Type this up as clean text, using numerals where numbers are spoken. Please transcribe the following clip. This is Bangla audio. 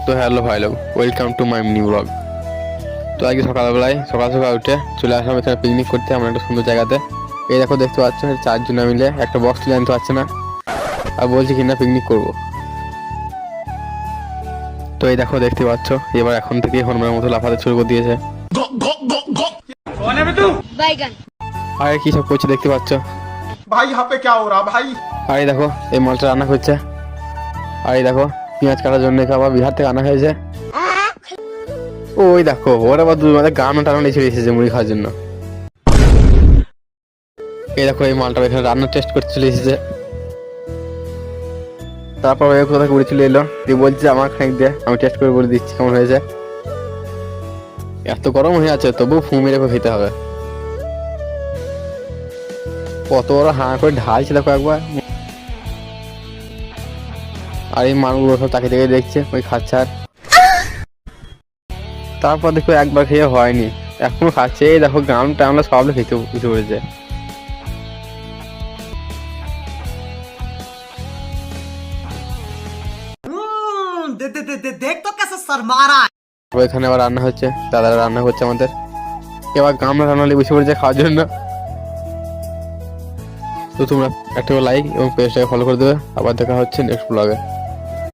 তো হ্যালো ভাই লোক, welcome to my new blog. তো আজকে সকালবেলায় সকাল সকাল উঠে চলে আসলাম এখানে পিকনিক করতে আমরা একটা সুন্দর জায়গাতে। এই দেখো দেখতে পাচ্ছ 4 জন মিলে একটা বক্স তুলে আনতে পারছে না, আর বলছি কিনা পিকনিক করব। তো এই দেখো দেখতে পাচ্ছ এবার এখন থেকে হনুমানের মতো লাফাতে শুরু করে দিয়েছে। আর কি সব করছে দেখতে পাচ্ছ भाई यहाँ पे क्या हो रहा भाई। আর এই দেখো এই মালটা রান্না করছে। আর এই দেখো পেঁয়াজ কাটার জন্য খাবার বিহার থেকে আনা হয়েছে। ওই দেখো ওরা আবার গান টানা ছেড়ে এসেছে মুড়ি খাওয়ার জন্য। এই দেখো এই মালটা এখানে রান্না টেস্ট করতে চলে এসেছে। তারপর ওই কোথা করে চলে এলো, দিয়ে বলছে আমার খানিক দিয়ে আমি টেস্ট করে বলে দিচ্ছি কেমন হয়েছে। এত গরম হয়ে আছে তবু ফু মেরে খেতে হবে। কত বড় হাঁ করে ঢালছে দেখো একবার। আর এই মানুষগুলো সব তাকে দেখে দেখছে ওই খাচ্ছে। আর তারপর দেখো একবার খেয়ে হয়নি, এখনো খাচ্ছে। এই দেখো গান টানলা সব খেতে উঠে পড়েছে। देख तो कैसे शर्मा रहा है। ওইখানে আবার রান্না হচ্ছে, দাদারা রান্না করছে আমাদের। এবার গামলা রান্না বসে পড়েছে খাওয়ার জন্য। তো তোমরা একটা লাইক এবং পেজটাকে ফলো করে দেবে। আবার দেখা হচ্ছে নেক্সট ব্লগে।